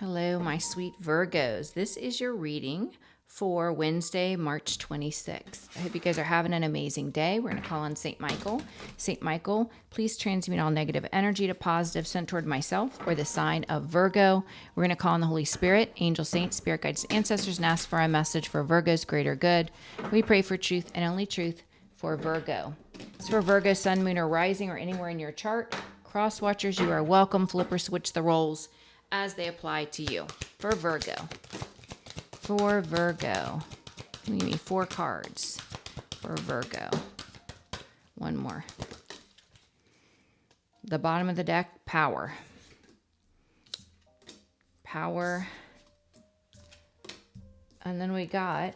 Hello, my sweet Virgos. This is your reading for Wednesday, March 26th. I hope you guys are having an amazing day. We're going to call on St. Michael. St. Michael, please transmute all negative energy to positive sent toward myself or the sign of Virgo. We're going to call on the Holy Spirit, angel saints, spirit guides, ancestors, and ask for a message for Virgo's greater good. We pray for truth and only truth for Virgo. It's for Virgo, sun, moon, or rising, or anywhere in your chart. Cross watchers, you are welcome. Flip or switch the roles as they apply to you. For Virgo. For Virgo. Give me 4 cards. For Virgo. One more. The bottom of the deck, power. Power. And then we got,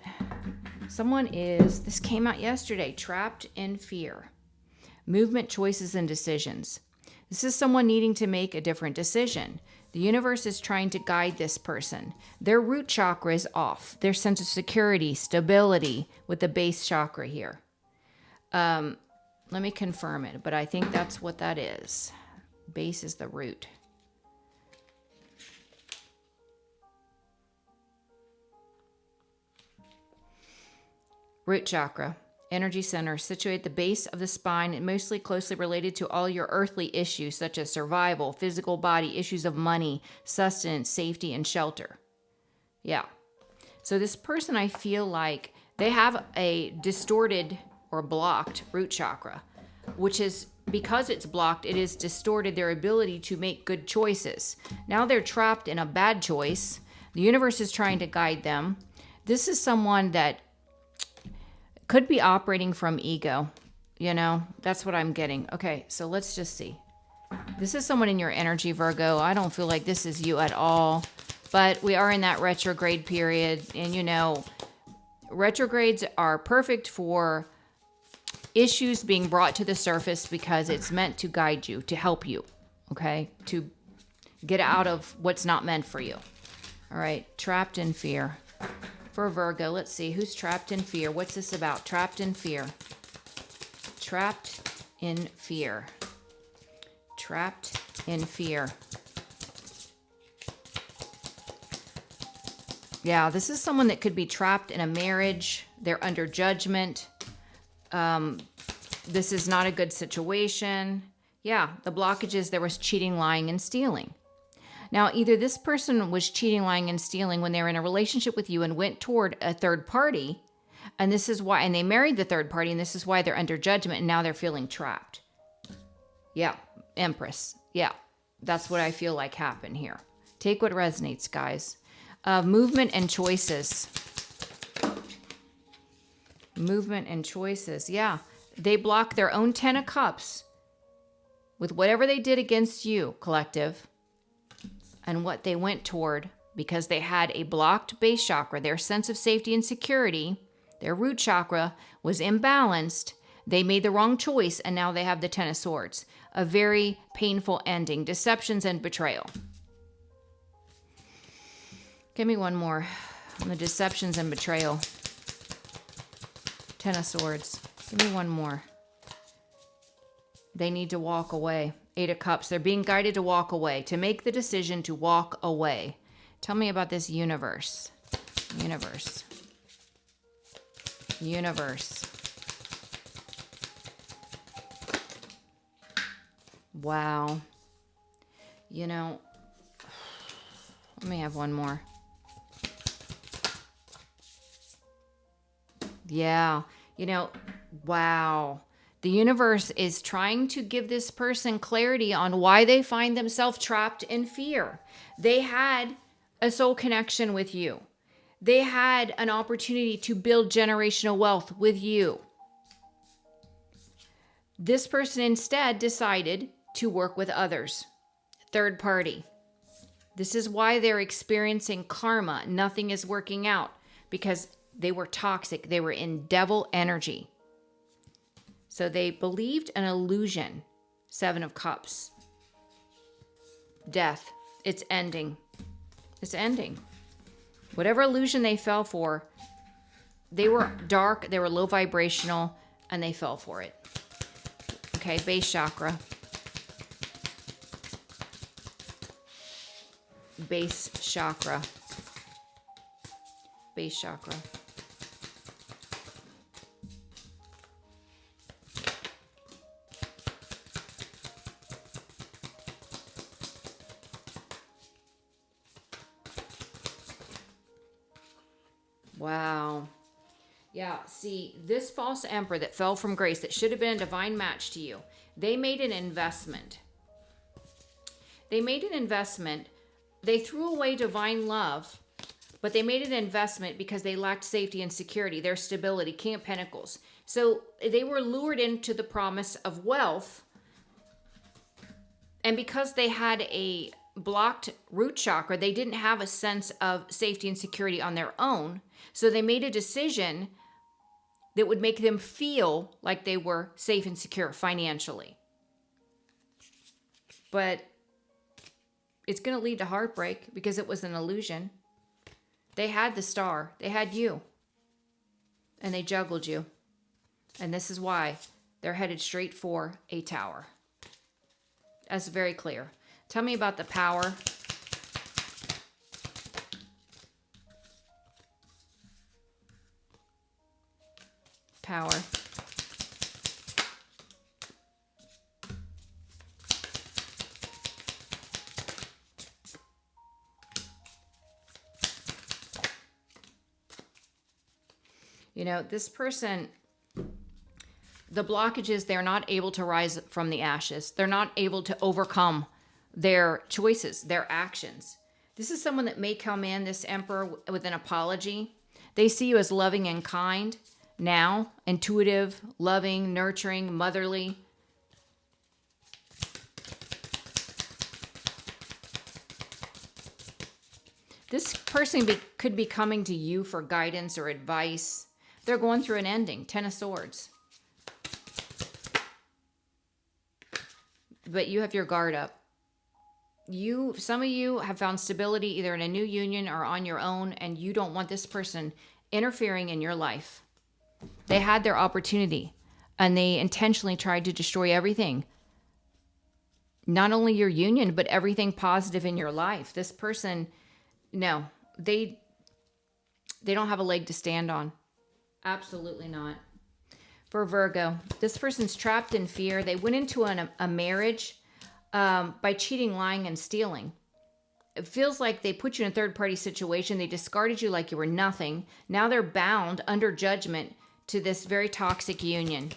someone is, this came out yesterday, trapped in fear. Movement, choices, and decisions. This is someone needing to make a different decision. The universe is trying to guide this person. Their root chakra is off. Their sense of security, stability with the base chakra here. Let me confirm it, but I think that's what that is. Base is the root. Root chakra. Energy center situate at the base of the spine and mostly closely related to all your earthly issues such as survival, physical body, issues of money, sustenance, safety, and shelter. Yeah. So this person, I feel like they have a distorted or blocked root chakra, which is because it's blocked, it has distorted their ability to make good choices. Now they're trapped in a bad choice. The universe is trying to guide them. This is someone that could be operating from ego, you know, that's what I'm getting. Okay, so let's just see. This is someone in your energy, Virgo. I don't feel like this is you at all, but we are in that retrograde period. And, you know, retrogrades are perfect for issues being brought to the surface because it's meant to guide you, to help you, okay, to get out of what's not meant for you. All right, trapped in fear. For Virgo, let's see, who's trapped in fear? What's this about? Trapped in fear. Trapped in fear. Trapped in fear. Yeah, this is someone that could be trapped in a marriage. They're under judgment. This is not a good situation. Yeah, the blockages, there was cheating, lying, and stealing. Now, either this person was cheating, lying, and stealing when they were in a relationship with you and went toward a third party, and this is why, and they married the third party, and this is why they're under judgment, and now they're feeling trapped. Yeah, Empress. Yeah, that's what I feel like happened here. Take what resonates, guys. Movement and choices. Movement and choices. Yeah, they block their own 10 of Cups with whatever they did against you, collective. And what they went toward because they had a blocked base chakra, their sense of safety and security, their root chakra was imbalanced. They made the wrong choice, and now they have the 10 of Swords. A very painful ending, deceptions and betrayal. Give me one more on the deceptions and betrayal. 10 of Swords. Give me one more. They need to walk away. 8 of Cups. They're being guided to walk away, to make the decision to walk away. Tell me about this universe. Universe. Universe. Wow. You know, let me have one more. Yeah. You know, wow. The universe is trying to give this person clarity on why they find themselves trapped in fear. They had a soul connection with you. They had an opportunity to build generational wealth with you. This person instead decided to work with others. Third party. This is why they're experiencing karma. Nothing is working out because they were toxic. They were in devil energy. So they believed an illusion. 7 of Cups. Death. It's ending. It's ending. Whatever illusion they fell for, they were dark, they were low vibrational, and they fell for it. Okay, base chakra. base chakra. Base chakra. Wow. Yeah, see, this false emperor that fell from grace, that should have been a divine match to you, they made an investment. They made an investment. They threw away divine love, but they made an investment because they lacked safety and security, their stability, King of Pentacles. So they were lured into the promise of wealth. And because they had a blocked root chakra, they didn't have a sense of safety and security on their own. So they made a decision that would make them feel like they were safe and secure financially. But it's going to lead to heartbreak because it was an illusion. They had the star. They had you. And they juggled you. And this is why they're headed straight for a tower. That's very clear. Tell me about the power. Power. You know, this person, the blockages, they're not able to rise from the ashes. They're not able to overcome their choices, their actions. This is someone that may come in, this emperor, with an apology. They see you as loving and kind now, intuitive, loving, nurturing, motherly. This person could be coming to you for guidance or advice. They're going through an ending, 10 of Swords. But you have your guard up. Some of you have found stability either in a new union or on your own, and you don't want this person interfering in your life. They had their opportunity, and they intentionally tried to destroy everything. Not only your union, but everything positive in your life. This person, no, they don't have a leg to stand on. Absolutely not. For Virgo, this person's trapped in fear. They went into a marriage by cheating, lying, and stealing. It feels like they put you in a third-party situation. They discarded you like you were nothing. Now they're bound under judgment to this very toxic union.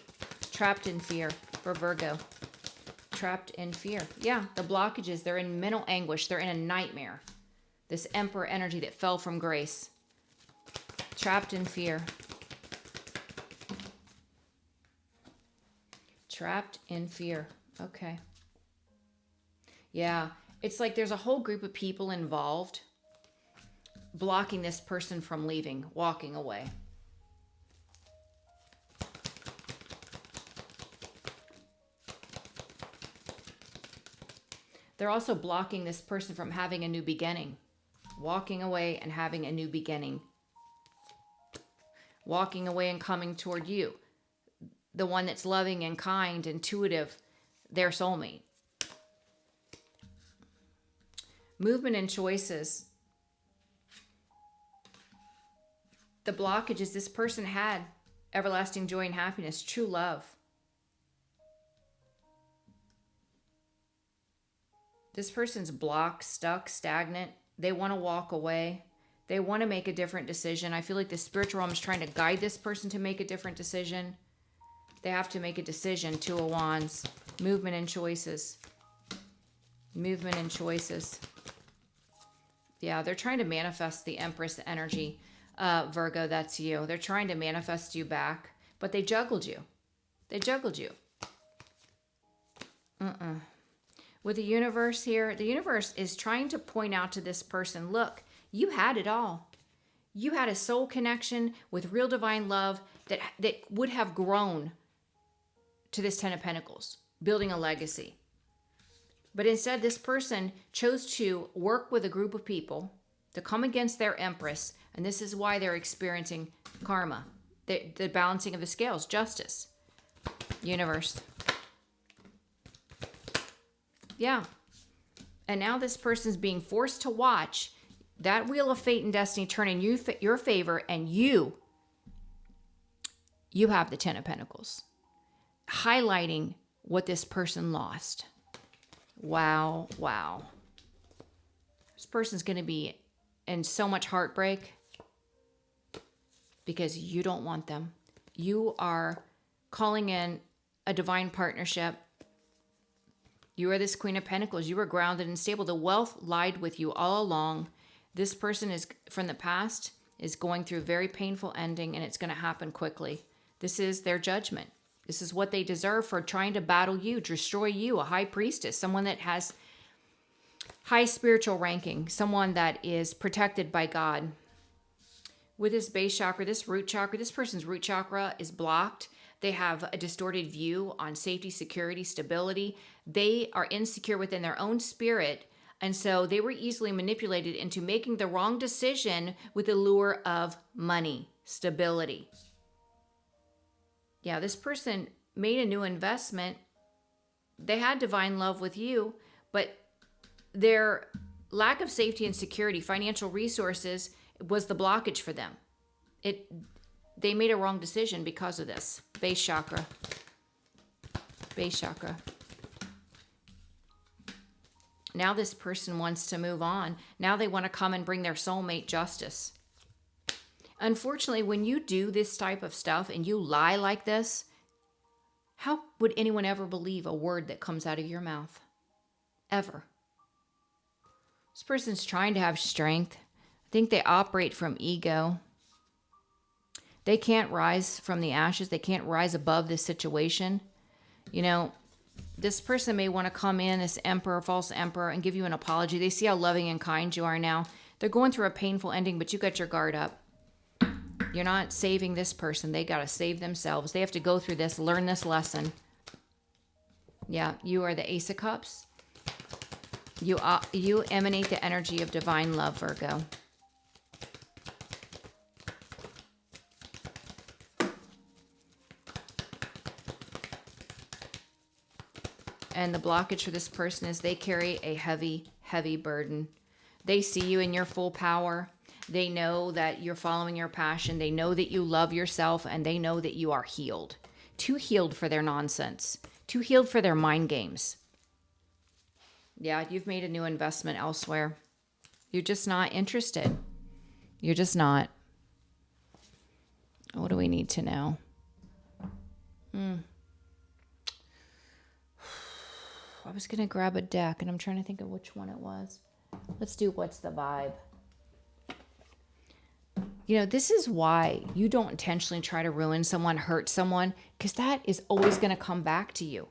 Trapped in fear for Virgo. Trapped in fear. Yeah, the blockages, they're in mental anguish. They're in a nightmare. This emperor energy that fell from grace. Trapped in fear. Trapped in fear. Okay. Yeah, it's like there's a whole group of people involved blocking this person from leaving, walking away. They're also blocking this person from having a new beginning, walking away and having a new beginning, walking away and coming toward you. The one that's loving and kind, intuitive, their soulmate. Movement and choices. The blockages, this person had everlasting joy and happiness, true love. This person's blocked, stuck, stagnant. They want to walk away. They want to make a different decision. I feel like the spiritual realm is trying to guide this person to make a different decision. They have to make a decision. Two of Wands. Movement and choices. Movement and choices. Yeah, they're trying to manifest the Empress energy. Virgo, that's you. They're trying to manifest you back, but they juggled you. They juggled you. With the universe here, the universe is trying to point out to this person, look, you had it all. You had a soul connection with real divine love that would have grown to this 10 of Pentacles, building a legacy. But instead, this person chose to work with a group of people to come against their Empress, and this is why they're experiencing karma, the balancing of the scales, justice, universe. Yeah. And now this person's being forced to watch that wheel of fate and destiny turn in your favor, and you have the Ten of Pentacles, highlighting what this person lost. Wow, wow. This person's going to be in so much heartbreak because you don't want them. You are calling in a divine partnership. You are this Queen of Pentacles. You were grounded and stable. The wealth lied with you all along. This person is from the past is going through a very painful ending, and it's going to happen quickly. This is their judgment. This is what they deserve for trying to battle you, destroy you, a high priestess, someone that has high spiritual ranking, someone that is protected by God. With this base chakra, this root chakra, this person's root chakra is blocked. They have a distorted view on safety, security, stability. They are insecure within their own spirit. And so they were easily manipulated into making the wrong decision with the lure of money, stability. Yeah, this person made a new investment. They had divine love with you, but their lack of safety and security, financial resources, was the blockage for them. They made a wrong decision because of this. Base chakra. Base chakra. Now this person wants to move on. Now they want to come and bring their soulmate justice. Unfortunately, when you do this type of stuff and you lie like this, how would anyone ever believe a word that comes out of your mouth? Ever. This person's trying to have strength. I think they operate from ego. They can't rise from the ashes. They can't rise above this situation. You know, this person may want to come in as emperor, false emperor, and give you an apology. They see how loving and kind you are now. They're going through a painful ending, but you got your guard up. You're not saving this person. They got to save themselves. They have to go through this, learn this lesson. Yeah, you are the Ace of Cups. You emanate the energy of divine love, Virgo. And the blockage for this person is they carry a heavy, heavy burden. They see you in your full power. They know that you're following your passion. They know that you love yourself, and they know that you are healed. Too healed for their nonsense. Too healed for their mind games. Yeah, you've made a new investment elsewhere. You're just not interested. You're just not. What do we need to know? I was going to grab a deck, and I'm trying to think of which one it was. Let's do What's the Vibe? You know, this is why you don't intentionally try to ruin someone, hurt someone, because that is always going to come back to you.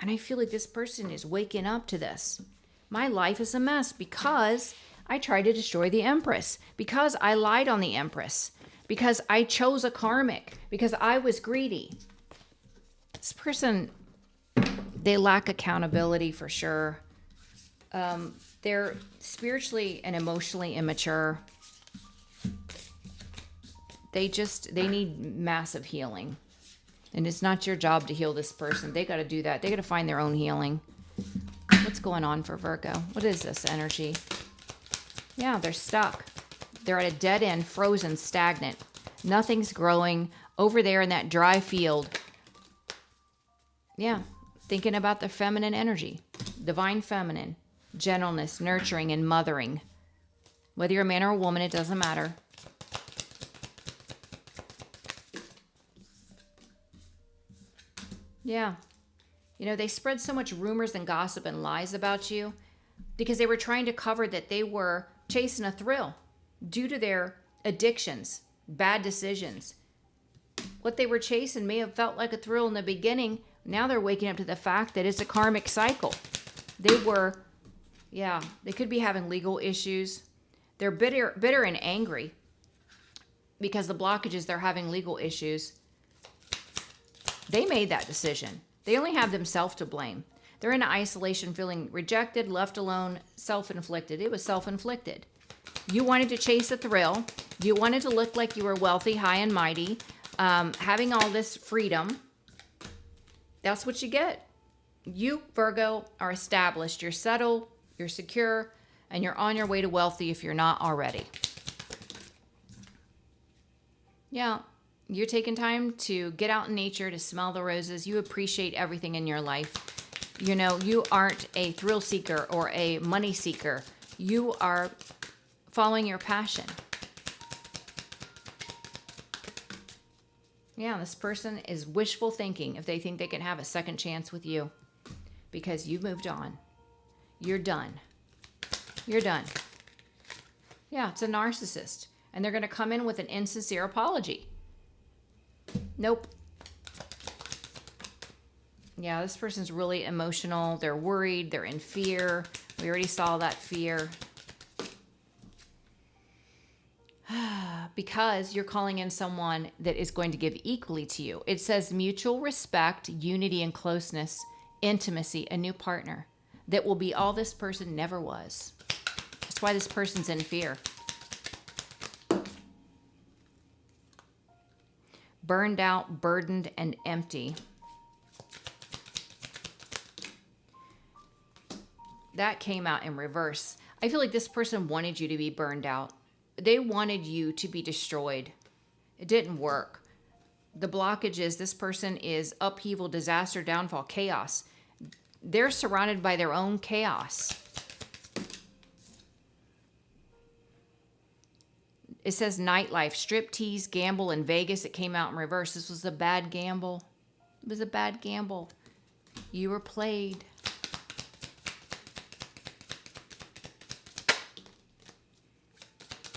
And I feel like this person is waking up to this. My life is a mess because I tried to destroy the Empress, because I lied on the Empress, because I chose a karmic, because I was greedy. This person, they lack accountability for sure. They're spiritually and emotionally immature. They need massive healing. And it's not your job to heal this person. They got to do that. They got to find their own healing. What's going on for Virgo? What is this energy? Yeah, they're stuck. They're at a dead end, frozen, stagnant. Nothing's growing over there in that dry field. Yeah, thinking about the feminine energy. Divine feminine. Gentleness, nurturing, and mothering. Whether you're a man or a woman, it doesn't matter. Yeah. You know, they spread so much rumors and gossip and lies about you because they were trying to cover that they were chasing a thrill due to their addictions, bad decisions. What they were chasing may have felt like a thrill in the beginning. Now they're waking up to the fact that it's a karmic cycle. They could be having legal issues. They're bitter and angry because the blockages, they're having legal issues. They made that decision. They only have themselves to blame. They're in isolation, feeling rejected, left alone, self-inflicted. It was self-inflicted. You wanted to chase a thrill. You wanted to look like you were wealthy, high and mighty, having all this freedom. That's what you get. You, Virgo, are established. You're settled. You're secure, and you're on your way to wealthy if you're not already. Yeah, you're taking time to get out in nature, to smell the roses. You appreciate everything in your life. You know, you aren't a thrill seeker or a money seeker. You are following your passion. Yeah, this person is wishful thinking if they think they can have a second chance with you because you've moved on. You're done. You're done. Yeah, it's a narcissist. And they're going to come in with an insincere apology. Nope. Yeah, this person's really emotional. They're worried. They're in fear. We already saw that fear. Because you're calling in someone that is going to give equally to you. It says mutual respect, unity and closeness, intimacy, a new partner that will be all this person never was. That's why this person's in fear. Burned out, burdened, and empty. That came out in reverse. I feel like this person wanted you to be burned out. They wanted you to be destroyed. It didn't work. The blockage is this person is upheaval, disaster, downfall, chaos. They're surrounded by their own chaos. It says nightlife, striptease, gamble, and Vegas. It came out in reverse. This was a bad gamble. It was a bad gamble. You were played.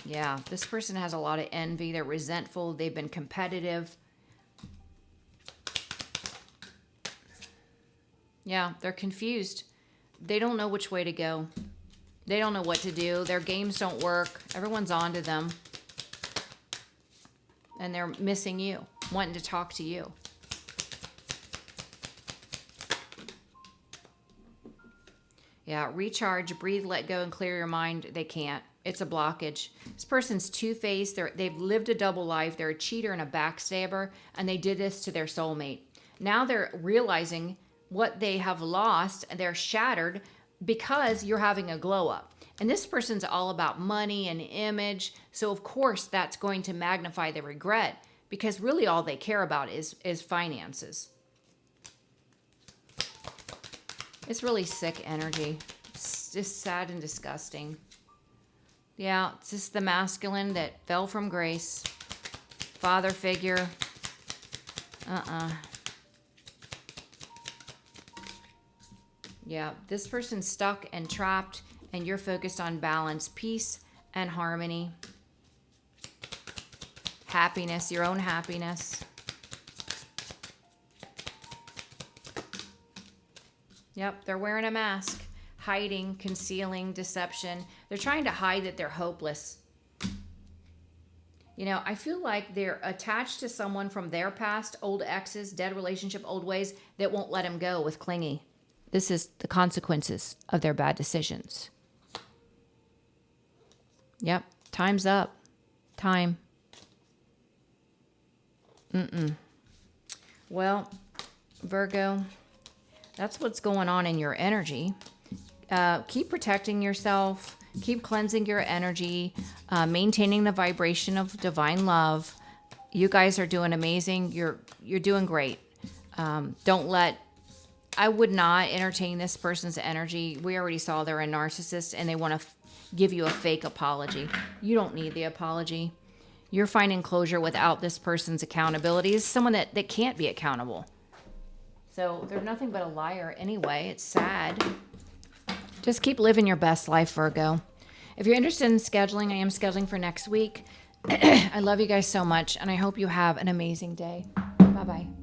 Yeah, this person has a lot of envy. They're resentful. They've been competitive. Yeah, they're confused. They don't know which way to go. They don't know what to do. Their games don't work. Everyone's on to them. And they're missing you, wanting to talk to you. Yeah, recharge, breathe, let go, and clear your mind. They can't. It's a blockage. This person's two-faced. They've lived a double life. They're a cheater and a backstabber, and they did this to their soulmate. Now they're realizing what they have lost, and they're shattered because you're having a glow up. And this person's all about money and image. So of course that's going to magnify the regret because really all they care about is finances. It's really sick energy. It's just sad and disgusting. Yeah, it's just the masculine that fell from grace. Father figure. Yeah, this person's stuck and trapped, and you're focused on balance, peace, and harmony. Happiness, your own happiness. Yep, they're wearing a mask. Hiding, concealing, deception. They're trying to hide that they're hopeless. You know, I feel like they're attached to someone from their past, old exes, dead relationship, old ways that won't let them go with clingy. This is the consequences of their bad decisions. Yep, time's up. Time. Well, Virgo, that's what's going on in your energy. Keep protecting yourself. Keep cleansing your energy. Maintaining the vibration of divine love. You guys are doing amazing. You're doing great. I would not entertain this person's energy. We already saw they're a narcissist and they want to give you a fake apology. You don't need the apology. You're finding closure without this person's accountability. It's someone that can't be accountable. So they're nothing but a liar anyway. It's sad. Just keep living your best life, Virgo. If you're interested in scheduling, I am scheduling for next week. I love you guys so much, and I hope you have an amazing day. Bye-bye.